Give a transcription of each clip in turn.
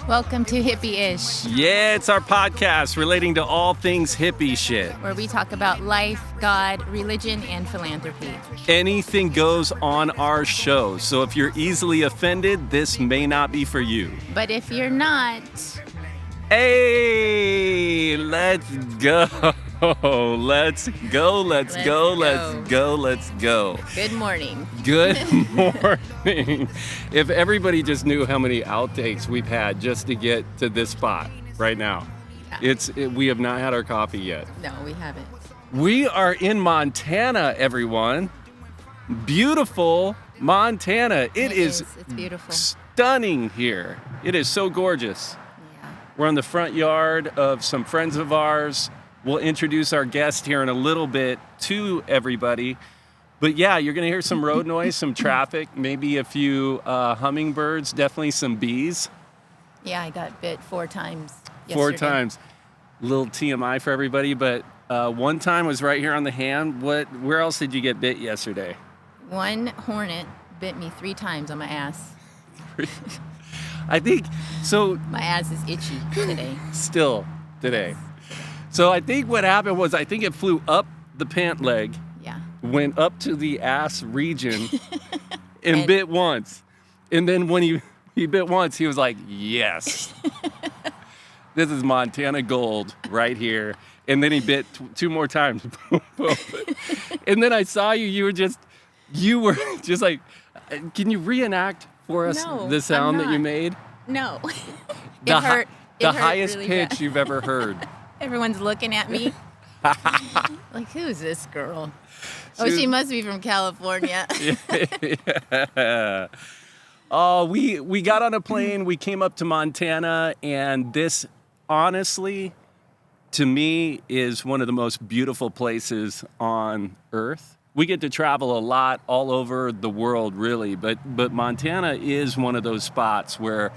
Welcome to Hippie-ish, Yeah, it's our podcast relating to all things hippie shit. where we talk about life, God, religion, and philanthropy. Anything goes on our show, so if you're easily offended, this may not be for you. But if you're not, Hey, let's go. Let's go. Let's go. good morning. Good morning. If everybody just knew how many outtakes we've had just to get to this spot right now. We have not had our coffee yet. No, we haven't. We are in Montana, everyone. Beautiful Montana. It is It's beautiful. stunning here. It is so gorgeous. Yeah. We're on the front yard of some friends of ours. We'll introduce our guest here in a little bit to everybody. But yeah, you're going to hear some road noise, some traffic, maybe a few hummingbirds, definitely some bees. Yeah, I got bit 4 times yesterday. 4 times. Little TMI for everybody, but one time was right here on the hand. Where else did you get bit yesterday? One hornet bit me 3 times on my ass. I think, so My ass is itchy today. still today. So I think what happened was, I think it flew up the pant leg, Yeah. went up to the ass region, and And- bit once. And then when he bit once, he was like, yes. This is Montana gold right here. And then he bit 2 more times. And then I saw you were just like, can you reenact for us No, the sound I'm that you not. made? No. The It hurt. It the hurt highest really pitch bad. you've ever heard. Everyone's looking at me. Like, who's this girl? Oh, She she was- must be from California. Yeah. Oh, we got on a plane, we came up to Montana, and this, honestly, to me, is one of the most beautiful places on Earth. We get to travel a lot all over the world, really, but Montana is one of those spots where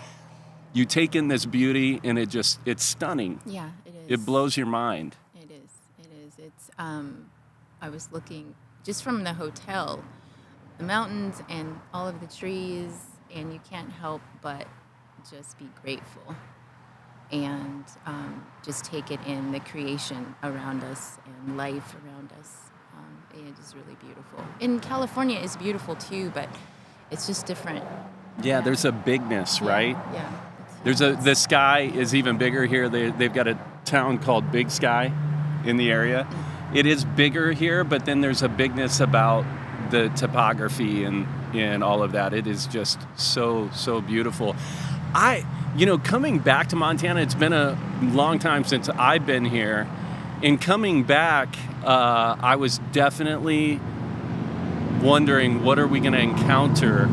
you take in this beauty, and it's stunning. Yeah, it is. It blows your mind. It is. It's I was looking just from the hotel, the mountains and all of the trees, and you can't help but just be grateful and just take it in, the creation around us and life around us. It is really beautiful. And California is beautiful too, but it's just different. Yeah, there's a bigness, right? Yeah. The sky is even bigger here. They've got a town called Big Sky in the area. It is bigger here, but then there's a bigness about the topography and all of that. It is just so beautiful. Coming back to Montana, it's been a long time since I've been here. In coming back, I was definitely wondering, what are we going to encounter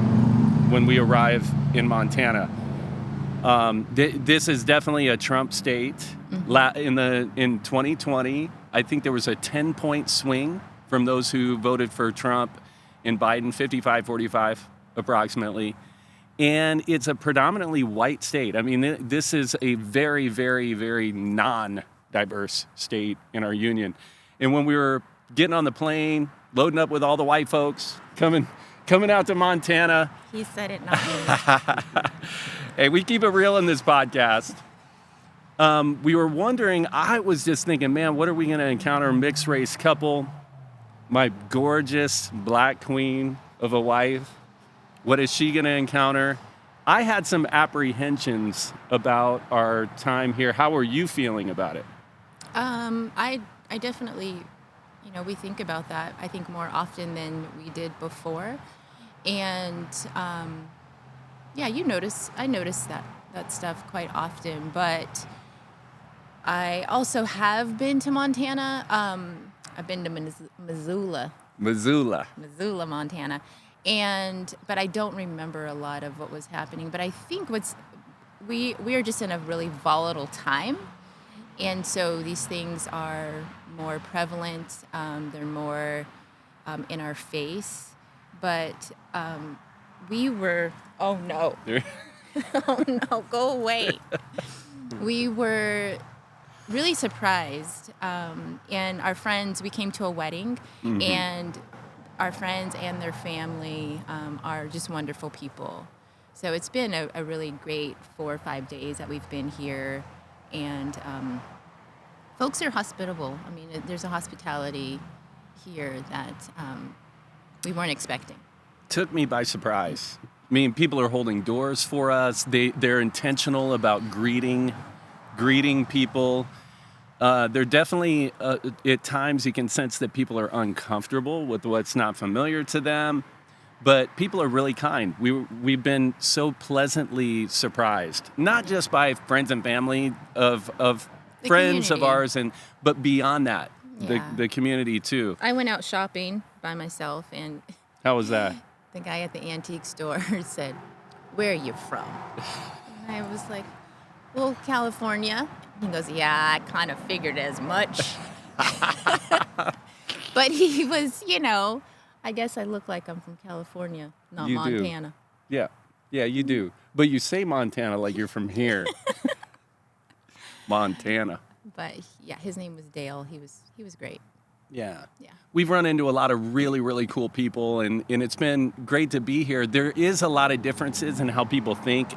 when we arrive in Montana? This is definitely a Trump state. In 2020, I think there was a 10-point swing from those who voted for Trump and Biden, 55-45 approximately. And it's a predominantly white state. I mean, this is a very, very, very non-diverse state in our union. And when we were getting on the plane, loading up with all the white folks, coming out to Montana. He said it, not me. Hey, we keep it real in this podcast. We were wondering, I was just thinking, man, what are we going to encounter? Mixed race couple, my gorgeous black queen of a wife. What is she going to encounter? I had some apprehensions about our time here. How are you feeling about it? I definitely, we think about that, I think, more often than we did before. And, I notice that stuff quite often. But I also have been to Montana. I've been to Missoula, Montana. But I don't remember a lot of what was happening. But I think we are just in a really volatile time. And so these things are more prevalent. They're more in our face. But we were, oh no, oh no, go away. We were really surprised. And our friends, we came to a wedding, and our friends and their family are just wonderful people. So it's been a really great 4 or 5 days that we've been here, and folks are hospitable. I mean, there's a hospitality here that we weren't expecting. Took me by surprise. I mean, people are holding doors for us. They're intentional about greeting people. They're definitely, at times you can sense that people are uncomfortable with what's not familiar to them, but people are really kind. We've been so pleasantly surprised, not just by friends and family of The friends of community. ours, but beyond that, Yeah. the community too. I went out shopping by myself, and How was that? the guy at the antique store said, "Where are you from?" And I was like, "Well, California." He goes, "Yeah, I kind of figured as much." But he was, I guess I look like I'm from California, not You do. Montana. Yeah, you do. But you say Montana like you're from here. Montana. But yeah, his name was Dale. He was great. Yeah. Yeah. We've run into a lot of really, really cool people, and it's been great to be here. There is a lot of differences in how people think.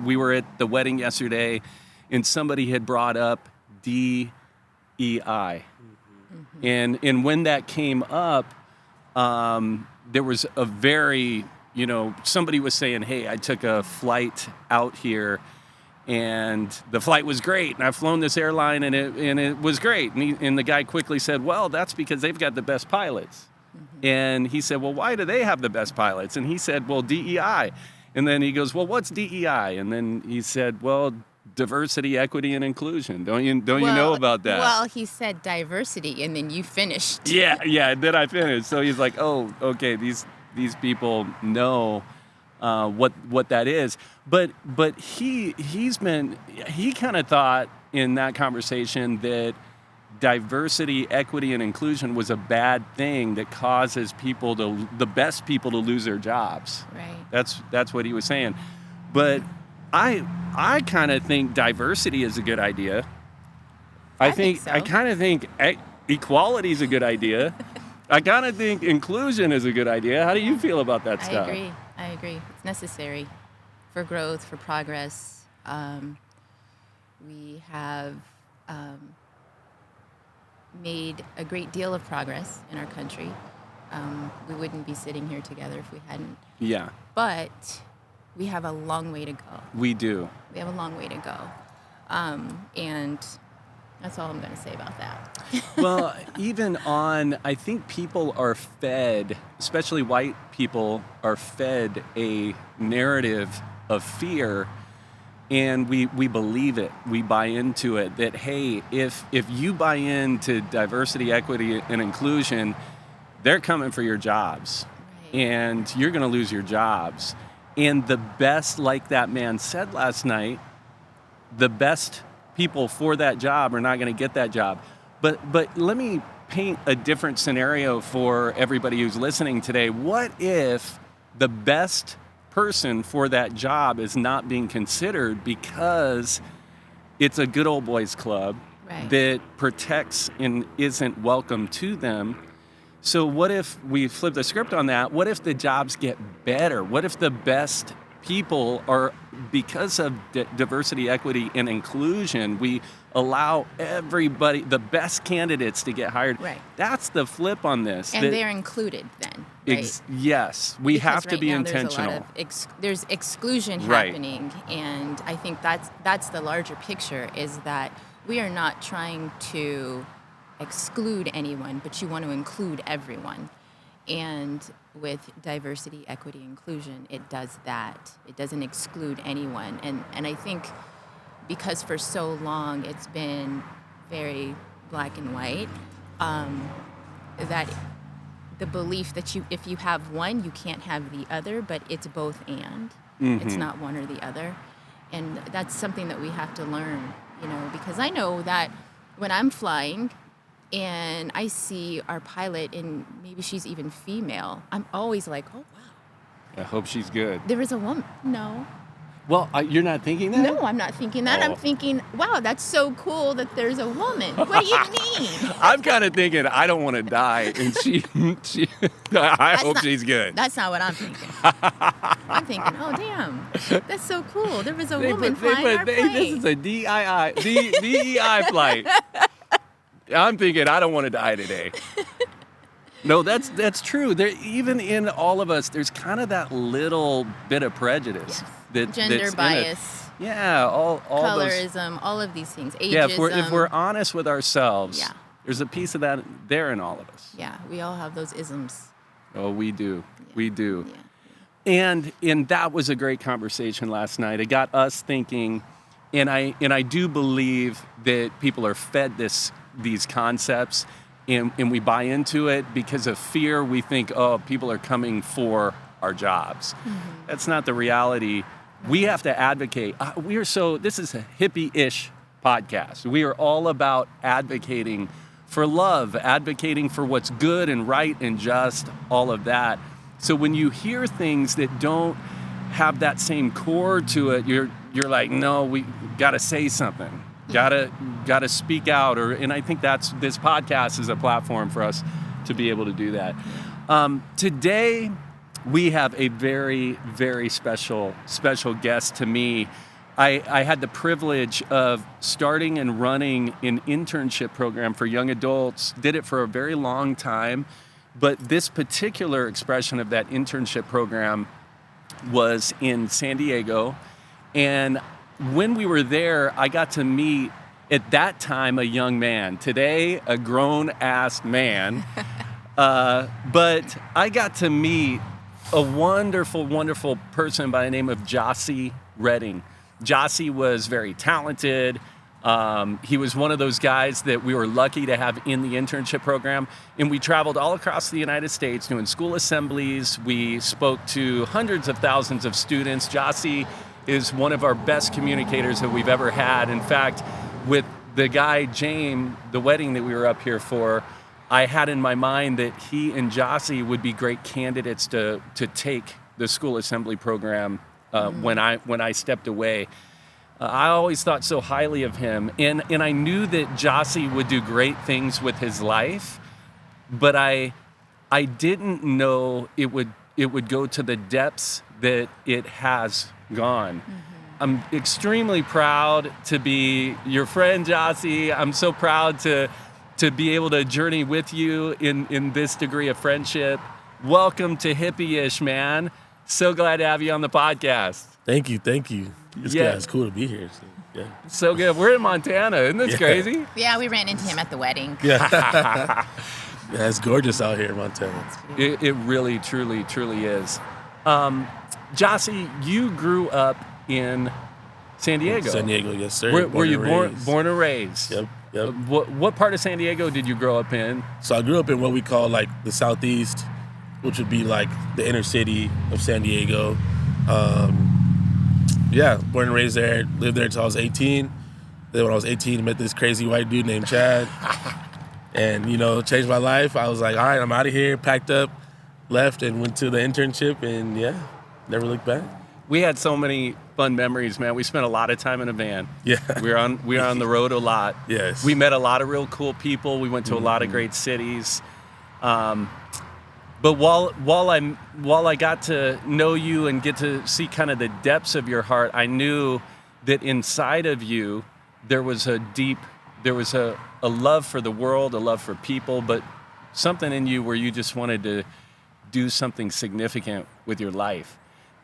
We were at the wedding yesterday, and somebody had brought up DEI. Mm-hmm. And when that came up, there was a very, somebody was saying, hey, I took a flight out here, and the flight was great, and I've flown this airline, and it was great. And the guy quickly said, well, that's because they've got the best pilots. Mm-hmm. And he said, well, why do they have the best pilots? And he said, well, DEI. And then he goes, well, what's DEI? And then he said, well, diversity, equity, and inclusion. Don't you know about that? Well, he said diversity, and then you finished. Yeah. And then I finished. So he's like, oh, okay, these people know what that is. But he kind of thought in that conversation that diversity, equity, and inclusion was a bad thing that causes the best people to lose their jobs. Right. That's what he was saying. But I kind of think diversity is a good idea. I think so. I kind of think equality is a good idea. I kind of think inclusion is a good idea. How do you feel about that stuff? I agree. It's necessary for growth, for progress. We have made a great deal of progress in our country. We wouldn't be sitting here together if we hadn't. Yeah. But we have a long way to go. We do. We have a long way to go. And that's all I'm going to say about that. Well, I think people are fed, especially white people, are fed a narrative of fear, and we believe it. We buy into it that, hey, if you buy into diversity, equity, and inclusion, they're coming for your jobs, Right. and you're going to lose your jobs. And the best, like that man said last night, the best people for that job are not going to get that job. But let me paint a different scenario for everybody who's listening today. What if the best person for that job is not being considered because it's a good old boys club Right. that protects and isn't welcome to them? So what if we flip the script on that? What if the jobs get better? What if the best people are, because of diversity, equity, and inclusion, we allow everybody, the best candidates, to get hired? Right. That's the flip on this. And they're included then, right? Yes, we Because have to right be now intentional. There's exclusion Right. happening, and I think that's the larger picture, is that we are not trying to exclude anyone, but you want to include everyone. And with diversity, equity, inclusion, it does that. It doesn't exclude anyone. And I think because for so long it's been very black and white, that the belief that if you have one, you can't have the other, but it's both and. It's not one or the other. And that's something that we have to learn, because I know that when I'm flying and I see our pilot, and maybe she's even female, I'm always like, oh, wow. I hope she's good. There is a woman. No. Well, you're not thinking that? No, I'm not thinking that. I'm thinking, wow, that's so cool that there's a woman. What do you mean? I'm kind of thinking I don't want to die, and she I hope she's good. That's not what I'm thinking. I'm thinking, oh damn, that's so cool. There was a woman flying our plane. This is a DEI flight. I'm thinking I don't want to die today. No, that's true. There, even in all of us, there's kind of that little bit of prejudice. Yes. Gender bias. Yeah, all colorism, all of these things. Ageism. Yeah, if we're honest with ourselves, there's a piece of that there in all of us. Yeah, we all have those isms. Oh, we do. Yeah. We do. Yeah. And that was a great conversation last night. It got us thinking, and I do believe that people are fed these concepts, and we buy into it because of fear. We think, oh, people are coming for our jobs. Mm-hmm. That's not the reality. We have to advocate. This is a hippie-ish podcast. We are all about advocating for love, advocating for what's good and right and just, all of that. So when you hear things that don't have that same core to it, you're like, no, we got to say something. Got to speak out. And I think this podcast is a platform for us to be able to do that. Today, we have a very, very special guest to me. I had the privilege of starting and running an internship program for young adults, did it for a very long time, but this particular expression of that internship program was in San Diego. And when we were there, I got to meet, at that time, a young man. Today, a grown-ass man. But I got to meet a wonderful, wonderful person by the name of Gyasi Redding. Gyasi was very talented. He was one of those guys that we were lucky to have in the internship program. And we traveled all across the United States doing school assemblies. We spoke to hundreds of thousands of students. Gyasi is one of our best communicators that we've ever had. In fact, with the guy, James, the wedding that we were up here for, I had in my mind that he and Gyasi would be great candidates to take the school assembly program when I stepped away. I always thought so highly of him, and I knew that Gyasi would do great things with his life, but I didn't know it would go to the depths that it has gone. Mm-hmm. I'm extremely proud to be your friend, Gyasi. I'm so proud to be able to journey with you in this degree of friendship. Welcome to Hippie-ish, man. So glad to have you on the podcast. Thank you. It's cool to be here. So good. We're in Montana. Isn't this crazy? Yeah, we ran into him at the wedding. Yeah, it's gorgeous out here in Montana. It really, truly, truly is. Gyasi, you grew up in San Diego. San Diego, yes, sir. Were you born and raised? Yep. What part of San Diego did you grow up in? So I grew up in what we call like the Southeast, which would be like the inner city of San Diego. Born and raised there. Lived there until I was 18. Then when I was 18, met this crazy white dude named Chad. And, changed my life. I was like, all right, I'm out of here. Packed up, left, and went to the internship. And, never looked back. We had so many fun memories, man. We spent a lot of time in a van. Yeah. We were on the road a lot. Yes. We met a lot of real cool people. We went to a lot of great cities. But while I got to know you and get to see kind of the depths of your heart, I knew that inside of you there was a love for the world, a love for people, but something in you where you just wanted to do something significant with your life.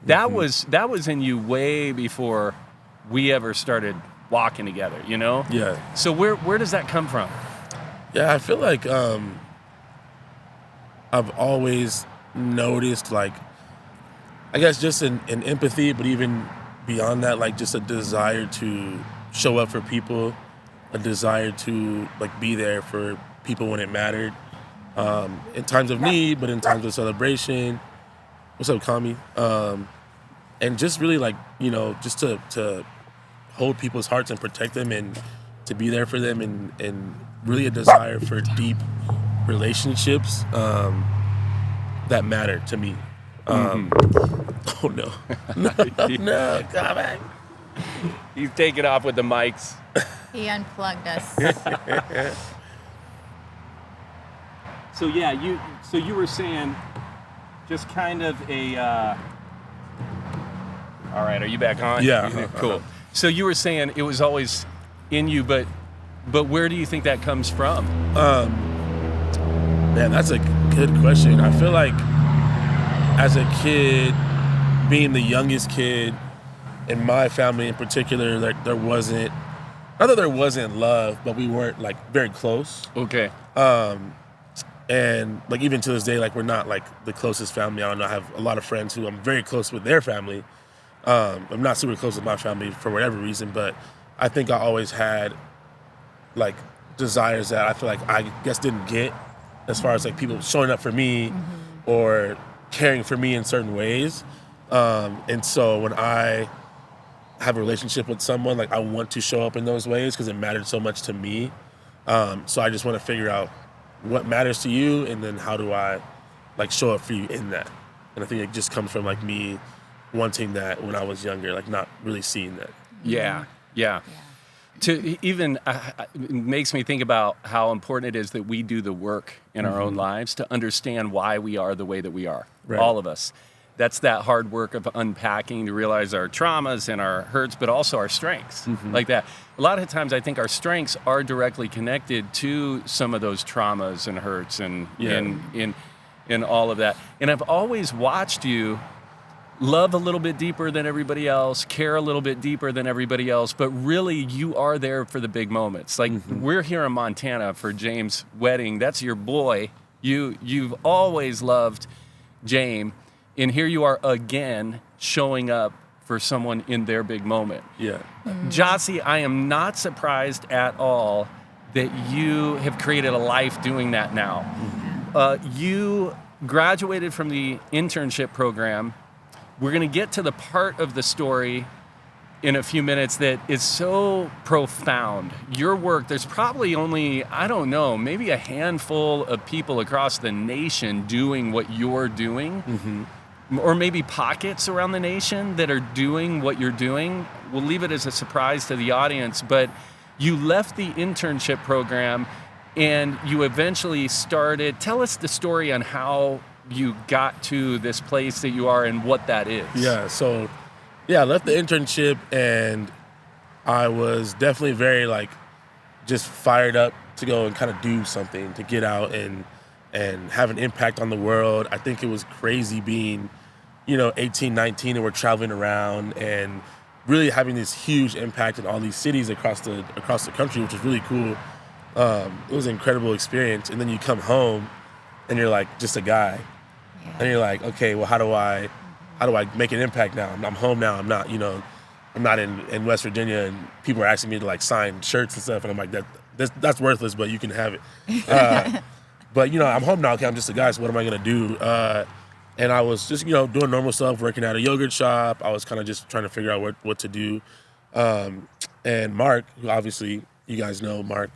That was in you way before we ever started walking together, Yeah. So where does that come from? Yeah, I feel like I've always noticed, like, I guess just an empathy, but even beyond that, like just a desire to show up for people, a desire to like be there for people when it mattered, in times of need, but in times of celebration. What's up, Kami? And just really like, just to hold people's hearts and protect them and to be there for them and really a desire for deep relationships that matter to me. Oh no, no, come back. He's taking off with the mics. He unplugged us. So yeah, you were saying just kind of a. All right, are you back on? Yeah. Cool. So you were saying it was always in you, but where do you think that comes from? Man, that's a good question. I feel like as a kid, being the youngest kid in my family in particular, there wasn't, not that there wasn't love, but we weren't like very close. Okay. And like even to this day, like we're not like the closest family. I don't know. I have a lot of friends who I'm very close with their family. I'm not super close with my family for whatever reason, but I think I always had like desires that I feel like I guess didn't get, as far as like people showing up for me or caring for me in certain ways. And so when I have a relationship with someone, like I want to show up in those ways because it mattered so much to me. So I just want to figure out what matters to you, and then how do I like show up for you in that. And I think it just comes from like me wanting that when I was younger, like not really seeing that. Yeah. To even it makes me think about how important it is that we do the work in our own lives to understand why we are the way that we are. Right. All of us. That's that hard work of unpacking to realize our traumas and our hurts, but also our strengths, like that. A lot of times I think our strengths are directly connected to some of those traumas and hurts and in all of that. And I've always watched you love a little bit deeper than everybody else, care a little bit deeper than everybody else, but really you are there for the big moments. Like we're here in Montana for James' wedding. That's your boy. You've always loved James, and here you are again showing up for someone in their big moment. Yeah. Gyasi, I am not surprised at all that you have created a life doing that now. You graduated from the internship program. We're going to get to the part of the story in a few minutes that is so profound. Your work, there's probably only, I don't know, maybe a handful of people across the nation doing what you're doing, or maybe pockets around the nation that are doing what you're doing. We'll leave it as a surprise to the audience, but you left the internship program and you eventually started. Tell us the story on how you got to this place that you are and what that is. Yeah, so I left the internship and I was definitely very like just fired up to go and kind of do something, to get out and have an impact on the world. I think it was crazy being, 18, 19 and we're traveling around and really having this huge impact in all these cities across the country, which was really cool. It was an incredible experience. And then you come home and you're like just a guy. And you're like, okay, well, how do I make an impact now? I'm home now. I'm not, I'm not in West Virginia, and people are asking me to like sign shirts and stuff, and I'm like, that's worthless, but you can have it. But I'm home now. Okay, I'm just a guy, so what am I gonna do? And I was just, doing normal stuff, working at a yogurt shop. I was kind of just trying to figure out what to do. And Mark, who obviously you guys know, Mark,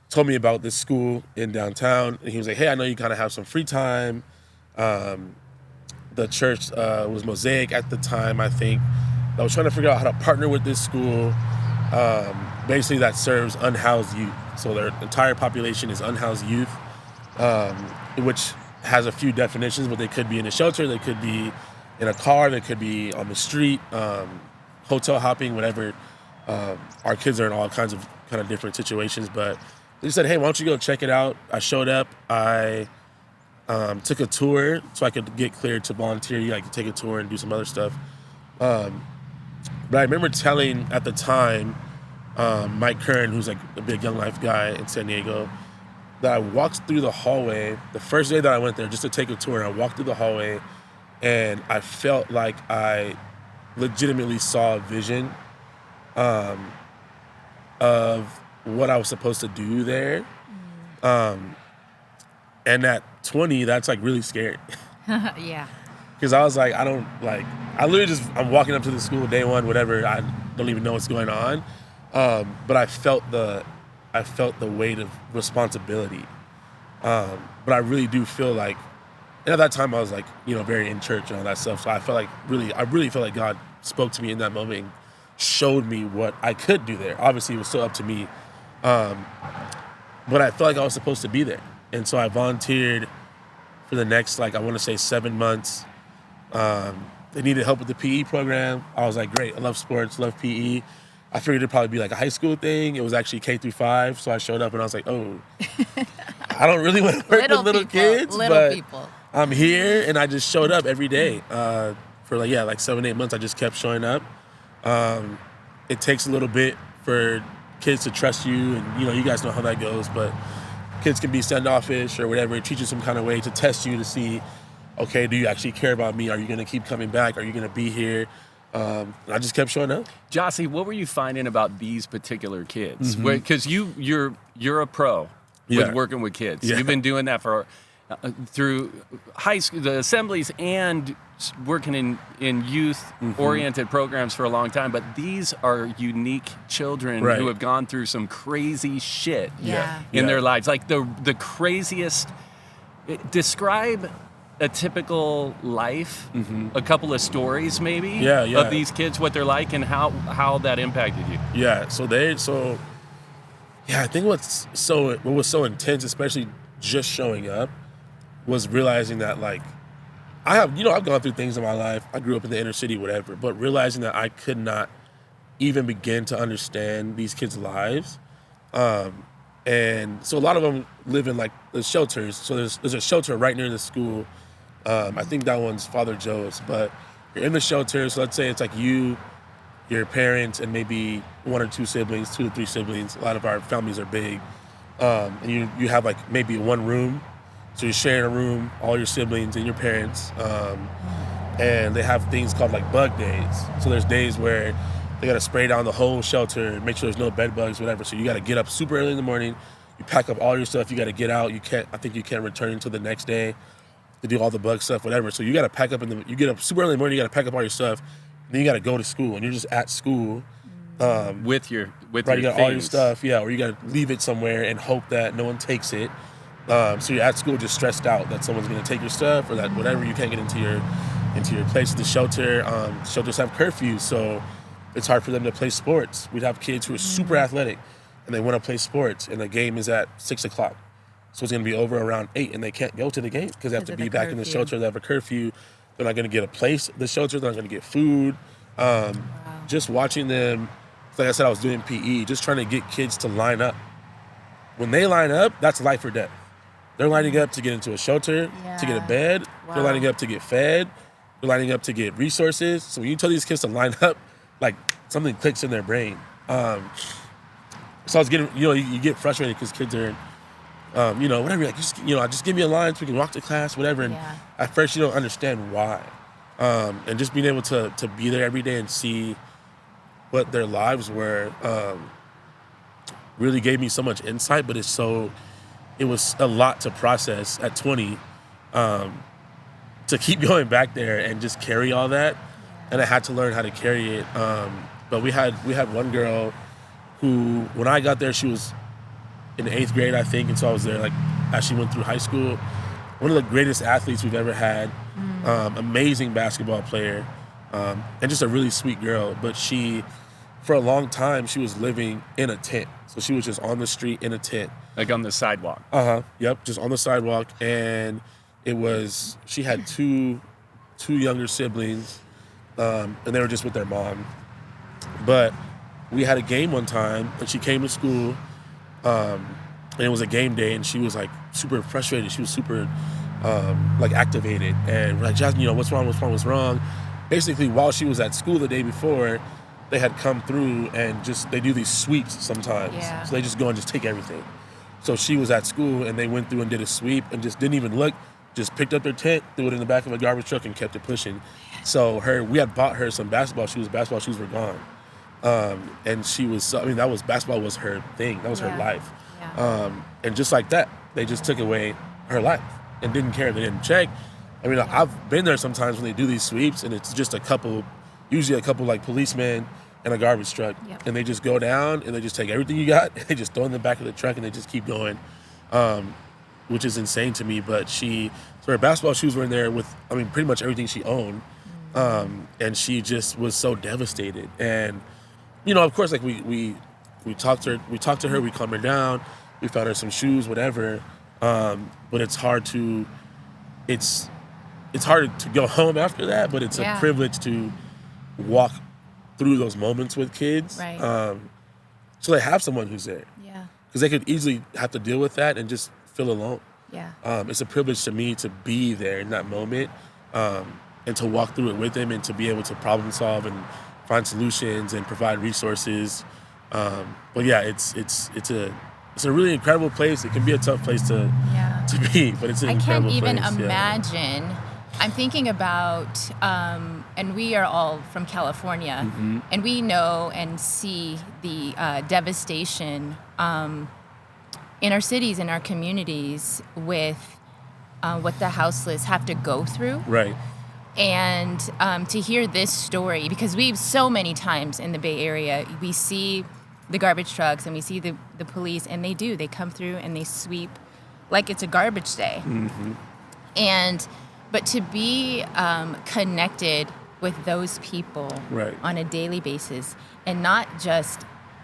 told me about this school in downtown, and he was like, hey, I know you kind of have some free time. The church was Mosaic at the time, I think. I was trying to figure out how to partner with this school, basically that serves unhoused youth. So their entire population is unhoused youth, which has a few definitions, but they could be in a shelter, they could be in a car, they could be on the street, hotel hopping, whatever. Our kids are in all kinds of kind of different situations, but they said, hey, why don't you go check it out? I showed up. I took a tour so I could get cleared to volunteer. I could take a tour and do some other stuff. But I remember telling at the time Mike Kern, who's like a big Young Life guy in San Diego, that I walked through the hallway. The first day that I went there just to take a tour, I walked through the hallway and I felt like I legitimately saw a vision of what I was supposed to do there. And at 20, that's like really scary. Yeah. Because I was like, I literally I'm walking up to the school day one, whatever, I don't even know what's going on. But I felt the weight of responsibility. But I really do feel like And at that time, I was like, very in church and all that stuff. So I really felt like God spoke to me in that moment and showed me what I could do there. Obviously, it was still up to me. But I felt like I was supposed to be there. And so I volunteered for the next, I want to say 7 months. They needed help with the PE program. I was like, great, I love sports, love PE. I figured it'd probably be like a high school thing. It was actually K-5. So I showed up and I was like, oh, I don't really want to work with little kids. But I'm here, and I just showed up every day. For 7-8 months, I just kept showing up. It takes a little bit for kids to trust you, and you guys know how that goes, but kids can be standoffish or whatever, treat you some kind of way to test you to see, okay, do you actually care about me? Are you going to keep coming back? Are you going to be here? And I just kept showing up. Gyasi, what were you finding about these particular kids? Because you're a pro with working with kids. You've been doing that for through high school, the assemblies, and working in youth-oriented programs for a long time. But these are unique children who have gone through some crazy shit in their lives. Like the craziest. Describe a typical life, a couple of stories maybe of these kids, what they're like, and how that impacted you. Yeah. I think what was so intense, especially just showing up, was realizing that I've gone through things in my life. I grew up in the inner city, whatever, but realizing that I could not even begin to understand these kids' lives. And so a lot of them live in the shelters. So there's a shelter right near the school. I think that one's Father Joe's, but you're in the shelter. So let's say it's you, your parents, and maybe 1 or 2 siblings, 2 to 3 siblings. A lot of our families are big. And you have maybe one room. So you're sharing a room, all your siblings and your parents. And they have things called bug days. So there's days where they got to spray down the whole shelter, make sure there's no bed bugs, whatever. So you got to get up super early in the morning. You pack up all your stuff. You got to get out. I think you can't return until the next day to do all the bug stuff, whatever. So you got to pack up you get up super early in the morning. You got to pack up all your stuff. And then you got to go to school, and you're just at school. With your you got all your stuff, or you got to leave it somewhere and hope that no one takes it. So you're at school just stressed out that someone's going to take your stuff or that whatever, you can't get into your place at the shelter. Shelters have curfews, so it's hard for them to play sports. We'd have kids who are super athletic and they want to play sports, and the game is at 6 o'clock. So it's going to be over around 8, and they can't go to the game because they have to be back in the shelter. They have a curfew. They're not going to get a place at the shelter. They're not going to get food. Just watching them, like I said, I was doing PE, just trying to get kids to line up. When they line up, that's life or death. They're lining up to get into a shelter, to get a bed. Wow. They're lining up to get fed. They're lining up to get resources. So when you tell these kids to line up, something clicks in their brain. So I was getting, you get frustrated because kids are, whatever. Just give me a line so we can walk to class, whatever. And at first you don't understand why. And just being able to be there every day and see what their lives were really gave me so much insight. But it was a lot to process at 20 to keep going back there and just carry all that. And I had to learn how to carry it. But we had one girl who, when I got there, she was in 8th grade, I think. And so I was there as she went through high school. One of the greatest athletes we've ever had. Amazing basketball player. And just a really sweet girl. But for a long time, she was living in a tent. So she was just on the street in a tent. On the sidewalk. Yep, just on the sidewalk. And she had two younger siblings, and they were just with their mom. But we had a game one time, and she came to school, and it was a game day, and she was super frustrated. She was super activated, and we're like, Jasmine, what's wrong? Basically, while she was at school the day before, they had come through and they do these sweeps sometimes. Yeah. So they just go and just take everything. So she was at school, and they went through and did a sweep and just didn't even look, just picked up their tent, threw it in the back of a garbage truck, and kept it pushing. So we had bought her some basketball shoes. Basketball shoes were gone. And she was, basketball was her thing. That was her life. Yeah. And just like that, they just took away her life and didn't care. They didn't check. I've been there sometimes when they do these sweeps, and it's just usually a couple policemen and a garbage truck. Yep. And they just go down and they just take everything you got and they just throw it in the back of the truck and they just keep going. which is insane to me. But so her basketball shoes were in there with, I mean, pretty much everything she owned. And she just was so devastated. And, you know, of course, like we talked to her, we calmed her down, we found her some shoes, whatever. But it's hard to go home after that, but it's a privilege to walk through those moments with kids. Right. So they have someone who's there. Yeah. Because they could easily have to deal with that and just feel alone. Yeah. It's a privilege to me to be there in that moment, and to walk through it with them and to be able to problem solve and find solutions and provide resources. But yeah, it's a really incredible place. It can be a tough place to be, but it's an incredible place. I can't even imagine. I'm thinking about, and we are all from California, and we know and see the devastation in our cities, in our communities, with what the houseless have to go through. Right. And to hear this story, because we've so many times in the Bay Area, we see the garbage trucks and we see the police, and they come through and they sweep like it's a garbage day. But to be connected with those people on a daily basis, and not just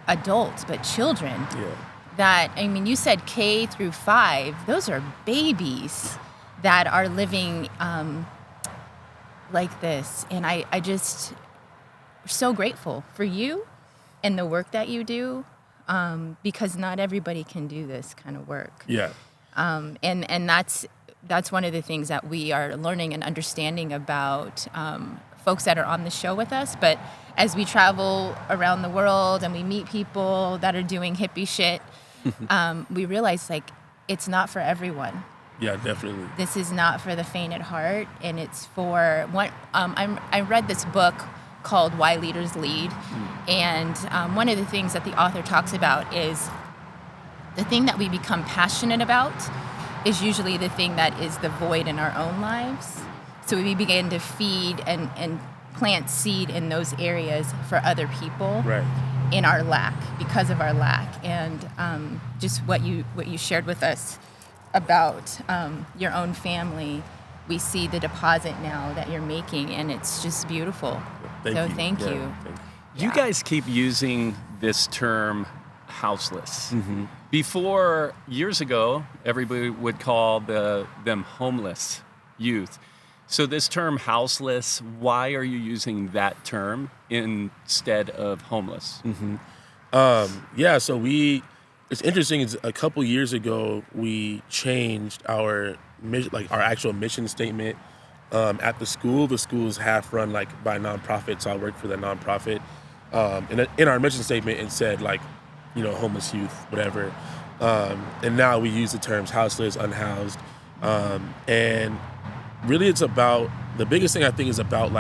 adults, but children. Yeah. That, I mean, you said K through 5, those are babies that are living like this. And I just so grateful for you and the work that you do, because not everybody can do this kind of work. Yeah. And that's one of the things that we are learning and understanding about folks that are on the show with us. But as we travel around the world and we meet people that are doing hippie shit, we realize, like, it's not for everyone. Yeah, definitely. This is not for the faint at heart, and it's for one. I read this book called Why Leaders Lead, and one of the things that the author talks about is the thing that we become passionate about is usually the thing that is the void in our own lives. So we begin to feed and plant seed in those areas for other people. Right. In our lack, because of our lack. And just what you shared with us about your own family, we see the deposit now that you're making, and it's just beautiful. Thank you. You guys keep using this term houseless. Before, years ago, everybody would call them homeless youth. So this term houseless, why are you using that term instead of homeless? So it's interesting. It's a couple years ago, we changed our actual mission statement at the school. The school is half run by a nonprofit, so I work for the nonprofit. And in our mission statement, it said homeless youth, whatever. And now we use the terms houseless, unhoused, and really it's about, the biggest thing I think is about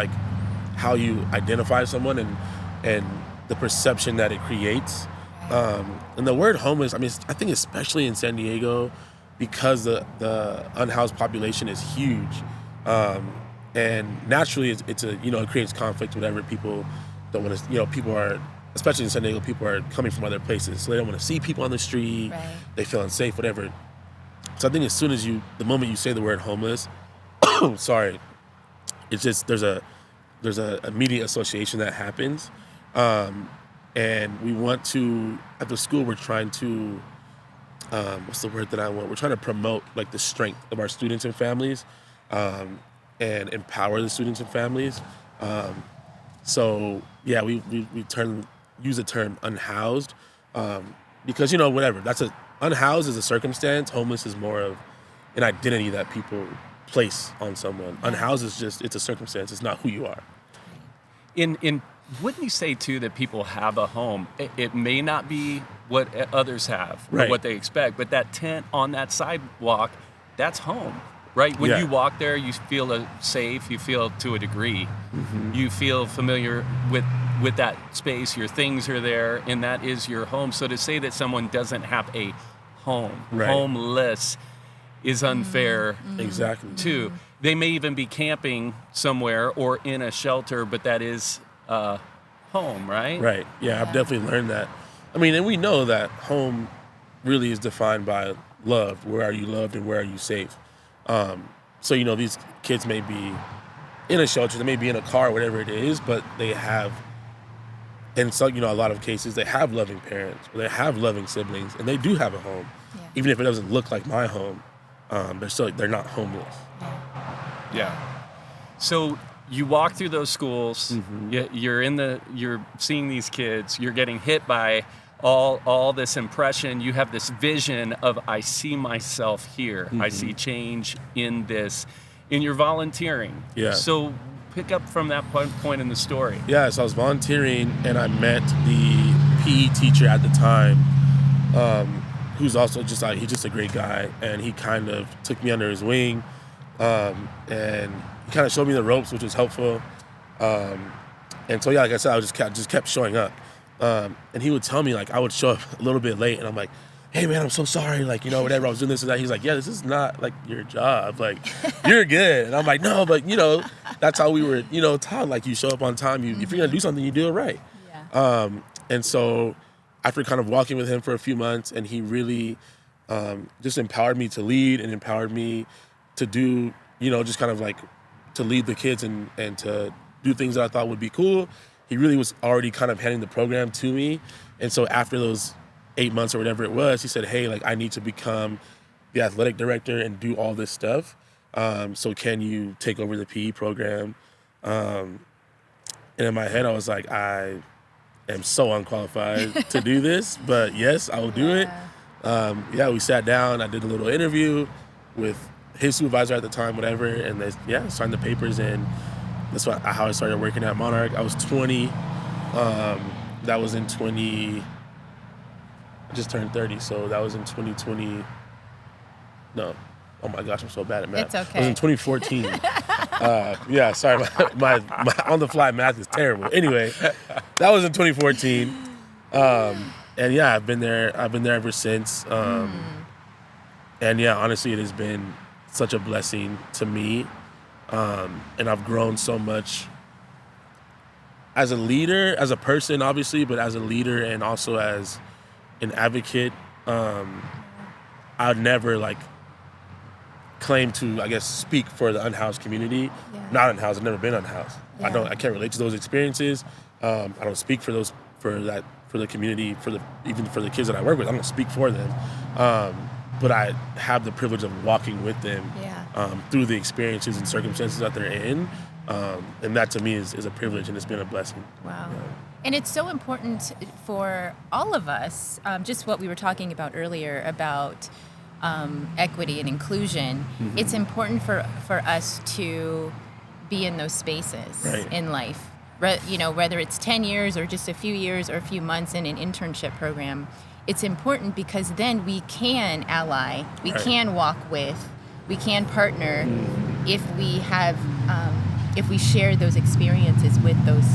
how you identify someone and the perception that it creates. And the word homeless, I mean, I think especially in San Diego, because the unhoused population is huge, and naturally it creates conflict. Whatever, people don't want to, people are, especially in San Diego, people are coming from other places, so they don't want to see people on the street. Right. They feel unsafe, whatever. So I think the moment you say the word homeless, sorry, it's just there's a immediate association that happens, and we want to, at the school, we're trying to what's the word that I want? We're trying to promote the strength of our students and families, and empower the students and families. So yeah, we use the term unhoused, because whatever, unhoused is a circumstance. Homeless is more of an identity that people place on someone. Unhoused is just, it's a circumstance. It's not who you are. Wouldn't you say too that people have a home? It may not be what others have or Right. what they expect, but that tent on that sidewalk, that's home, right? When Yeah. you walk there, you feel safe. You feel to a degree. You feel familiar with that space. Your things are there, and that is your home. So to say that someone doesn't have a home, Right. homeless, is unfair. Exactly. Too. They may even be camping somewhere or in a shelter, but that is home, right? Right. Yeah, I've definitely learned that. I mean, and we know that home really is defined by loved? Where are you loved and where are you safe? So, you know, these kids may be in a shelter, they may be in a car, whatever it is, but they have, in some, you know, a lot of cases, they have loving parents, or they have loving siblings, and they do have a home. Yeah. Even if it doesn't look like my home, they're not homeless. Yeah. So you walk through those schools, you're seeing these kids, you're getting hit by all this impression. You have this vision of, I see myself here. I see change in this, in your volunteering. Yeah. So pick up from that point in the story. Yeah, so I was volunteering, and I met the PE teacher at the time, who's also he's just a great guy, and he kind of took me under his wing, and he kind of showed me the ropes, which was helpful. And so, yeah, like I said, I just kept showing up. And he would tell me, like, I would show up a little bit late, and I'm like, hey, man, I'm so sorry, like, you know, whatever, I was doing this and that. He's like, yeah, this is not, like, your job. Like, you're good. And I'm like, no, but, you know, that's how we were, you know, taught. Like, you show up on time. If you're going to do something, you do it right. Yeah. And so after kind of walking with him for a few months, and he really just empowered me to lead and empowered me to do, you know, just kind of like to lead the kids and to do things that I thought would be cool. He really was already kind of handing the program to me. And so after those 8 months or whatever it was, he said, hey, like, I need to become the athletic director and do all this stuff. So can you take over the PE program? And in my head, I was like, I am so unqualified to do this, but yes, I will do it. We sat down, I did a little interview with his supervisor at the time, whatever, and they, signed the papers, and that's how I started working at Monarch. I was 20. That was in I just turned 30, so that was in 2020. No. Oh my gosh, I'm so bad at math. It's okay. It was in 2014. Sorry, my on the fly math is terrible. Anyway, that was in 2014. And yeah, I've been there ever since. And yeah, honestly, it has been such a blessing to me. And I've grown so much as a leader, as a person, obviously, but as a leader and also as an advocate. I'd never claim to, I guess, speak for the unhoused community. Yeah. Not unhoused. I've never been unhoused. Yeah. I can't relate to those experiences. I don't speak for the community, even for the kids that I work with. I don't speak for them. But I have the privilege of walking with them through the experiences and circumstances that they're in. And that to me is a privilege, and it's been a blessing. Wow. And it's so important for all of us, just what we were talking about earlier about equity and inclusion. Mm-hmm. It's important for us to be in those spaces in life. You know, whether it's 10 years or just a few years or a few months in an internship program, it's important because then we can ally, we can walk with, we can partner if we have, if we share those experiences with those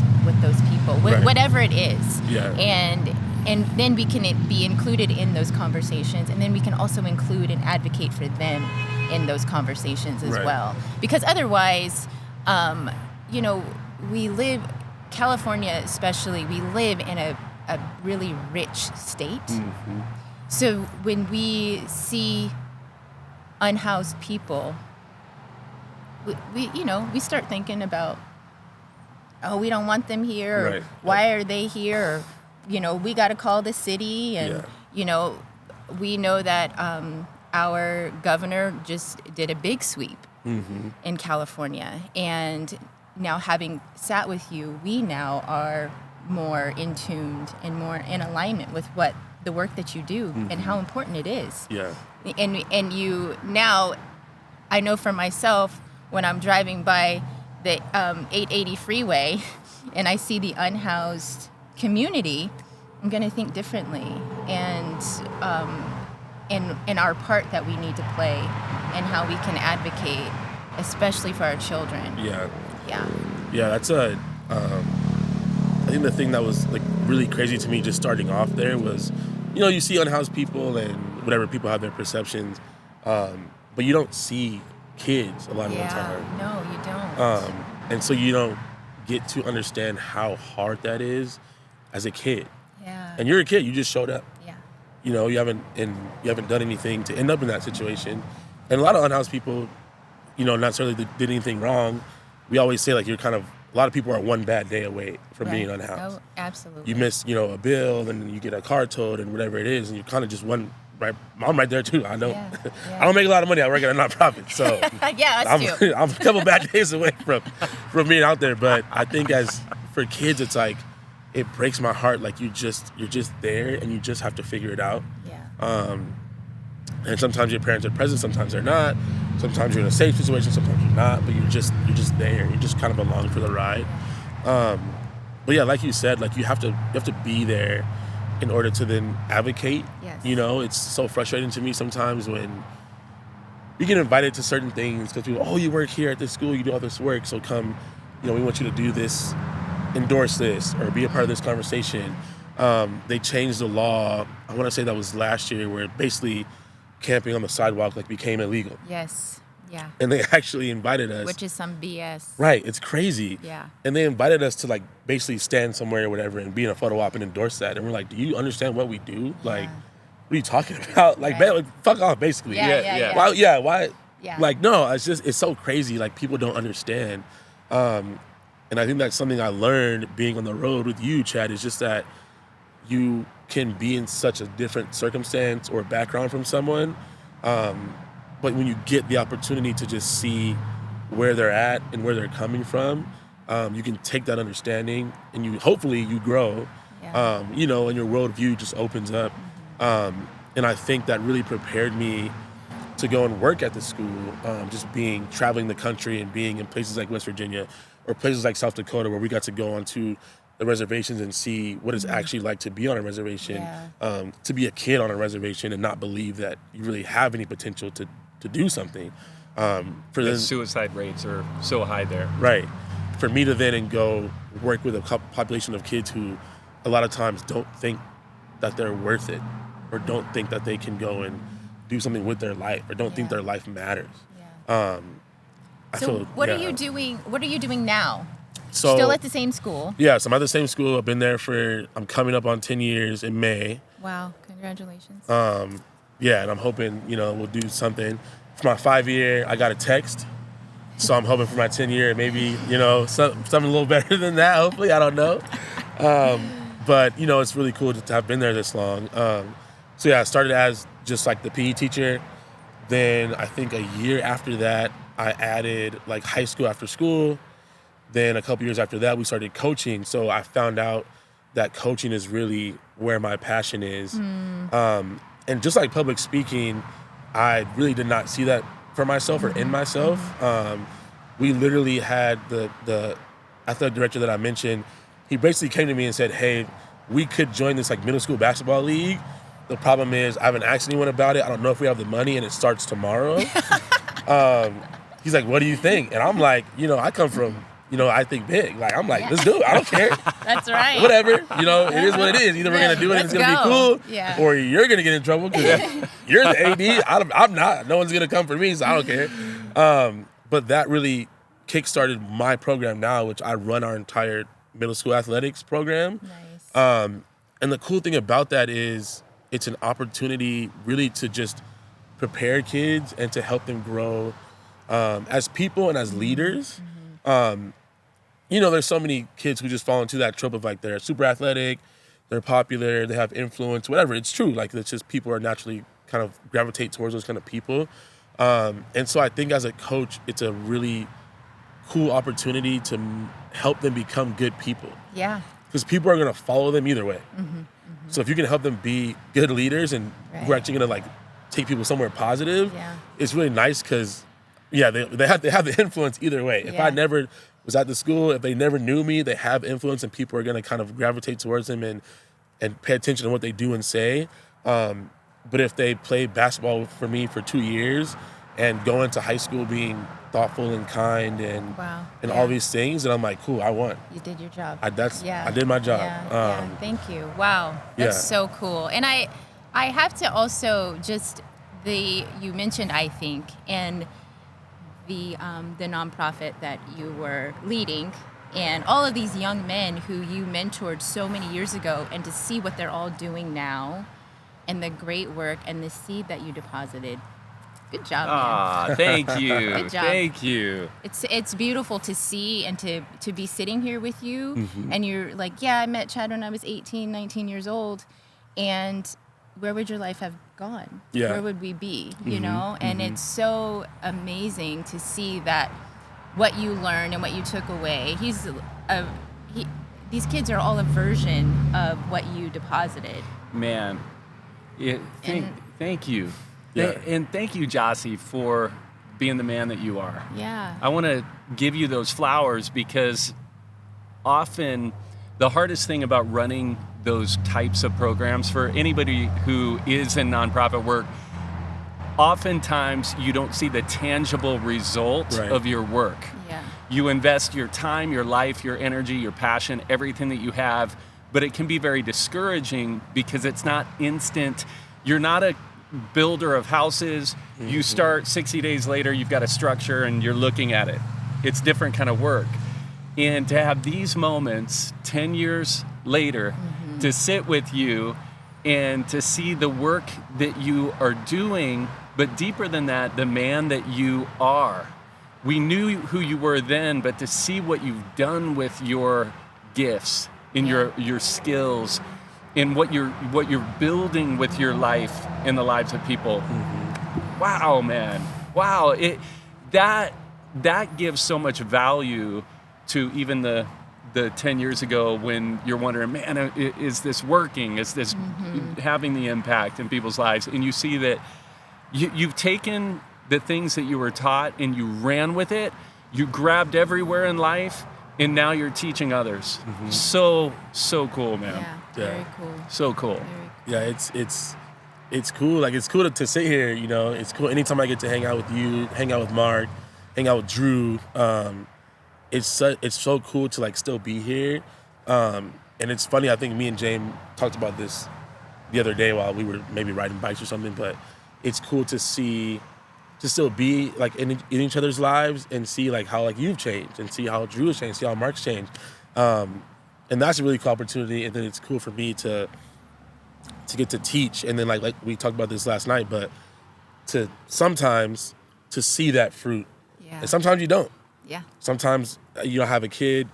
people, whatever it is. Yeah. And then we can be included in those conversations, and then we can also include and advocate for them in those conversations as well. Because otherwise, you know, California especially, we live in a really rich state. Mm-hmm. So when we see unhoused people, we start thinking about, oh, we don't want them here, or why are they here, or, you know, we got to call the city, and you know, we know that our governor just did a big sweep in California, and now having sat with you, we now are more in tuned and more in alignment with what the work that you do and how important it is. Yeah. And you now, I know for myself, when I'm driving by the 880 freeway and I see the unhoused community, I'm going to think differently, and in our part that we need to play and how we can advocate, especially for our children. Yeah. Yeah, that's I think the thing that was really crazy to me just starting off there was, you know, you see unhoused people and whatever, people have their perceptions, but you don't see kids a lot of the time. No, you don't. And so you don't get to understand how hard that is as a kid. Yeah. And you're a kid, you just showed up. Yeah. you haven't done anything to end up in that situation. And a lot of unhoused people, not necessarily did anything wrong. We always say like a lot of people are one bad day away from being unhoused. Oh, absolutely. You miss, a bill, and you get a car towed and whatever it is, and you're kind of just one. Right, I'm right there too. I don't. Yeah, yeah. I don't make a lot of money. I work at a nonprofit, so yeah, us too. I'm a couple bad days away from being out there. But I think for kids, it's like it breaks my heart. Like you're just there, and you just have to figure it out. Yeah. And sometimes your parents are present, sometimes they're not. Sometimes you're in a safe situation, sometimes you're not. But you're just there. You're just kind of along for the ride. But yeah, like you said, like you have to be there in order to then advocate. Yes. It's so frustrating to me sometimes when you get invited to certain things because people, you work here at this school, you do all this work, so come, we want you to do this, endorse this, or be a part of this conversation. They changed the law, I want to say that was last year, where basically camping on the sidewalk became illegal. Yes. Yeah. And they actually invited us. Which is some BS. Right. It's crazy. Yeah. And they invited us to basically stand somewhere or whatever and be in a photo op and endorse that. And we're like, do you understand what we do? Yeah. What are you talking about? Man, fuck off, basically. Yeah. Why? Yeah. No, it's so crazy. People don't understand. And I think that's something I learned being on the road with you, Chad, is just that you can be in such a different circumstance or background from someone. But when you get the opportunity to just see where they're at and where they're coming from, you can take that understanding and hopefully you grow, and your worldview just opens up. And I think that really prepared me to go and work at the school, traveling the country and being in places like West Virginia or places like South Dakota where we got to go onto the reservations and see what it's actually like to be on a reservation, to be a kid on a reservation and not believe that you really have any potential to do something. The suicide rates are so high there. Right. For me to then go work with a population of kids who a lot of times don't think that they're worth it or don't think that they can go and do something with their life or don't think their life matters. Yeah. What are you doing now? So, still at the same school? Yeah, so I'm at the same school. I've been there I'm coming up on 10 years in May. Wow, congratulations. And I'm hoping, we'll do something. For my 5-year, I got a text. So I'm hoping for my 10-year, maybe, something a little better than that, hopefully. I don't know. But, it's really cool to have been there this long. I started as just the PE teacher. Then I think a year after that, I added high school after school. Then a couple years after that, we started coaching. So I found out that coaching is really where my passion is. And just like public speaking, I really did not see that for myself or in myself. We literally had the athletic director that I mentioned. He basically came to me and said, hey, we could join this middle school basketball league. The problem is I haven't asked anyone about it. I don't know if we have the money and it starts tomorrow. He's like, what do you think? And I'm like, I come from, I think big. I'm like, let's do it. I don't care. That's right. Whatever. It is what it is. Either we're going to do it and it's going to be cool, or you're going to get in trouble because you're the AD. I'm not. No one's going to come for me, so I don't care. But that really kickstarted my program now, which I run our entire middle school athletics program. Nice. And the cool thing about that is it's an opportunity really to just prepare kids and to help them grow as people and as leaders. There's so many kids who just fall into that trope of they're super athletic, they're popular, they have influence, whatever. It's true. It's just people are naturally kind of gravitate towards those kind of people. And so I think as a coach, it's a really cool opportunity to help them become good people. Yeah. Because people are going to follow them either way. So if you can help them be good leaders and who are actually going to take people somewhere positive, it's really nice because, they have the influence either way. If I never was at the school, if they never knew me, they have influence and people are going to kind of gravitate towards them and pay attention to what they do and say. But if they play basketball for me for 2 years and go into high school being thoughtful and kind and all these things, and I'm like, cool, I won. You did your job. I did my job. Thank you. Wow, that's so cool. And I have to also you mentioned, I think, and the nonprofit that you were leading, and all of these young men who you mentored so many years ago, and to see what they're all doing now, and the great work and the seed that you deposited. Good job, man. Ah, thank you. Good job. Thank you. It's beautiful to see and to be sitting here with you, Mm-hmm. and you're like, yeah, I met Chad when I was 18, 19 years old, and where would your life have gone? Yeah. Where would we be, you Mm-hmm. know? And it's so amazing to see that what you learned and what you took away. These kids are all a version of what you deposited. Man, thank you. Yeah. And thank you, Gyasi, for being the man that you are. Yeah. I want to give you those flowers because often the hardest thing about running those types of programs for anybody who is in nonprofit work, oftentimes you don't see the tangible result Right. of your work. Yeah. You invest your time, your life, your energy, your passion, everything that you have, but it can be very discouraging because it's not instant. You're not a builder of houses. You start 60 days later, you've got a structure and you're looking at it. It's different kind of work. And to have these moments 10 years later, to sit with you and to see the work that you are doing, but deeper than that, the man that you are. We knew who you were then, but to see what you've done with your gifts and your skills and what you're building with your life and the lives of people. Wow, man. Wow. That gives so much value to even the 10 years ago when you're wondering, man, is this working? Is this having the impact in people's lives? And you see that you've taken the things that you were taught and you ran with it. You grabbed everywhere in life, and now you're teaching others. So cool, man. Yeah. Very cool. So cool. Very cool. Yeah, it's cool. Like, it's cool to sit here, you know. It's cool anytime I get to hang out with you, hang out with Mark, hang out with Drew. It's so cool to like still be here. And it's funny, I think me and James talked about this the other day while we were maybe riding bikes or something, but it's cool to still be like in each other's lives and see like how like you've changed and see how Drew has changed, see how Mark's changed. And that's a really cool opportunity. And then it's cool for me to get to teach. And then like we talked about this last night, but to sometimes to see that fruit. Yeah. And sometimes you don't. Yeah. Sometimes you don't have a kid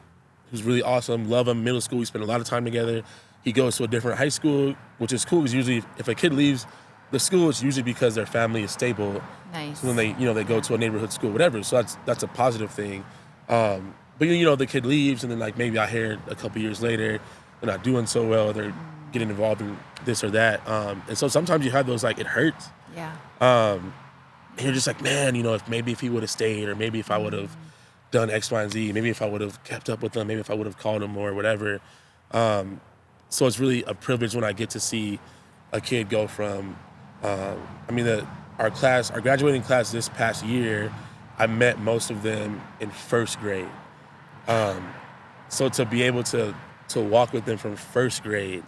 who's really awesome, love him, middle school, we spend a lot of time together. He goes to a different high school, which is cool because usually if a kid leaves the school, it's usually because their family is stable. Nice. So when they go to a neighborhood school, whatever. So that's a positive thing. But the kid leaves and then like maybe I hear a couple years later they're not doing so well, they're getting involved in this or that. And so sometimes you have those like it hurts. Yeah. And you're just like, man, if he would have stayed, or maybe if I would have done X, Y, and Z, maybe if I would have kept up with them, maybe if I would have called him or whatever. So it's really a privilege when I get to see a kid go from, our graduating class this past year, I met most of them in first grade. So to be able to walk with them from first grade,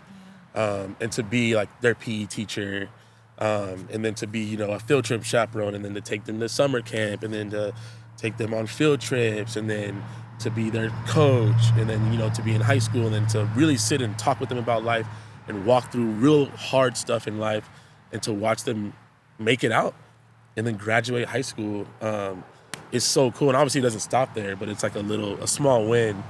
and to be like their PE teacher, and then to be, a field trip chaperone, and then to take them to summer camp, and then to take them on field trips, and then to be their coach, and then, to be in high school, and then to really sit and talk with them about life and walk through real hard stuff in life, and to watch them make it out and then graduate high school is so cool. And obviously it doesn't stop there, but it's like a small win,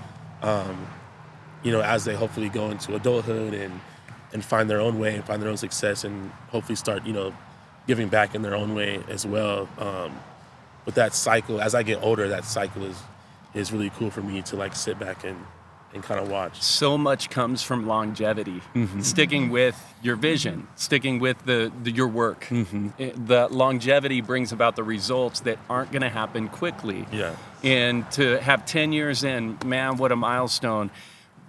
as they hopefully go into adulthood and find their own way and find their own success and hopefully start, giving back in their own way as well. But that cycle, as I get older, that cycle is really cool for me to like sit back and kind of watch. So much comes from longevity, sticking with your vision, sticking with your work. The longevity brings about the results that aren't going to happen quickly. Yeah. And to have 10 years in, man, what a milestone.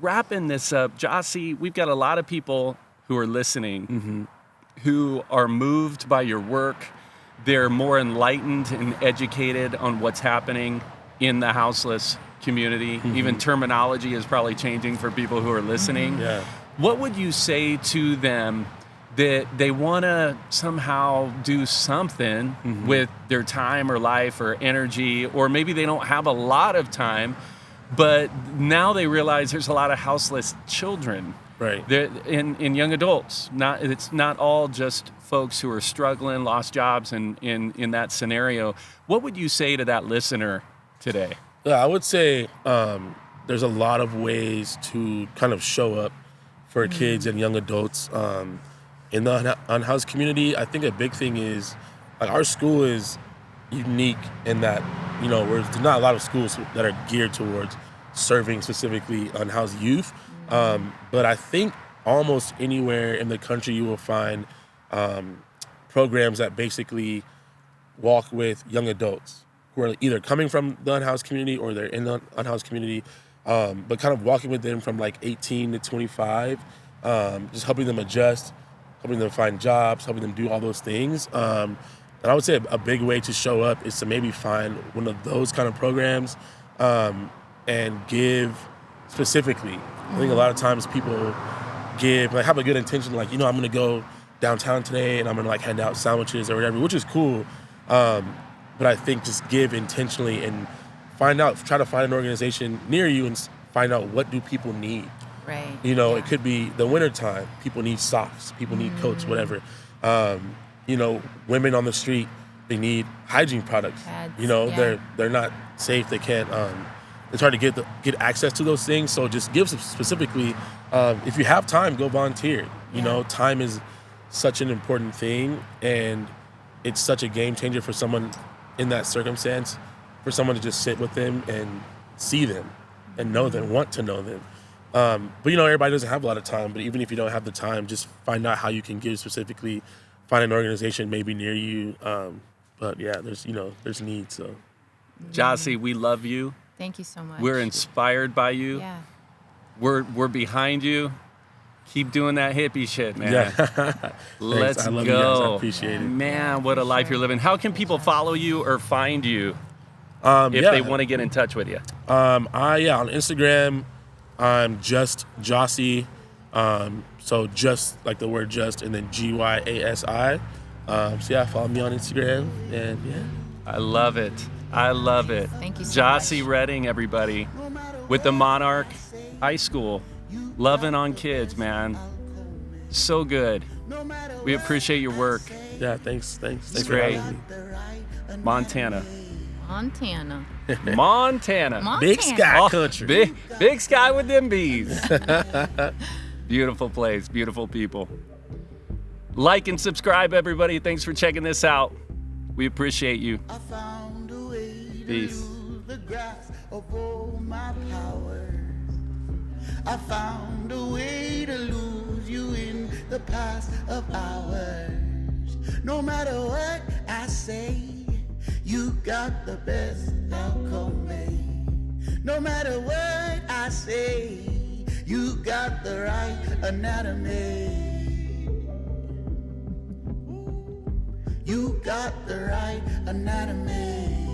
Wrapping this up, Gyasi, we've got a lot of people who are listening who are moved by your work. They're more enlightened and educated on what's happening in the houseless community. Even terminology is probably changing for people who are listening. Yeah. What would you say to them that they want to somehow do something with their time or life or energy, or maybe they don't have a lot of time, but now they realize there's a lot of houseless children Right. In young adults. It's not all just folks who are struggling, lost jobs, and in that scenario. What would you say to that listener today? Yeah, I would say there's a lot of ways to kind of show up for kids and young adults in the unhoused community. I think a big thing is, like, our school is unique in that, there's not a lot of schools that are geared towards serving specifically unhoused youth. But I think almost anywhere in the country you will find programs that basically walk with young adults who are either coming from the unhoused community or they're in the unhoused community, but kind of walking with them from like 18 to 25, just helping them adjust, helping them find jobs, helping them do all those things. And I would say a big way to show up is to maybe find one of those kind of programs and give specifically. I think a lot of times people give, like, have a good intention, like, I'm going to go downtown today and I'm going to like hand out sandwiches or whatever, which is cool. But I think just give intentionally and try to find an organization near you and find out what do people need. Right. It could be the wintertime. People need socks. People need coats, whatever. Women on the street, they need hygiene products. Pads, They're not safe. They can't. It's hard to get access to those things. So just give specifically. If you have time, go volunteer. Time is such an important thing, and it's such a game changer for someone in that circumstance. For someone to just sit with them and see them, and know them, want to know them. But everybody doesn't have a lot of time. But even if you don't have the time, just find out how you can give specifically. Find an organization maybe near you. But yeah, there's needs. So, Gyasi, we love you. Thank you so much. We're inspired by you. Yeah. We're behind you. Keep doing that hippie shit, man. Yeah. Let's I love go. You guys. I appreciate it. Man, what a life you're living. How can people follow you or find you if they want to get in touch with you? On Instagram, I'm just Gyasi. So just like the word just, and then Gyasi. Follow me on Instagram, and yeah. I love it. Thank you so Gyasi much. Redding, everybody, with the Monarch High School, loving on kids, man. So good. We appreciate your work. Yeah, thanks for great. having me. Montana. Montana. Big sky Oh, country. big sky with them bees. Beautiful place, beautiful people. Like and subscribe, everybody. Thanks for checking this out. We appreciate you. I found a way Peace. to lose the grasp of all my powers. I found a way to lose you in the past of hours. No matter what I say, you got the best outcome, babe. No matter what I say, you got the right anatomy. You got the right anatomy.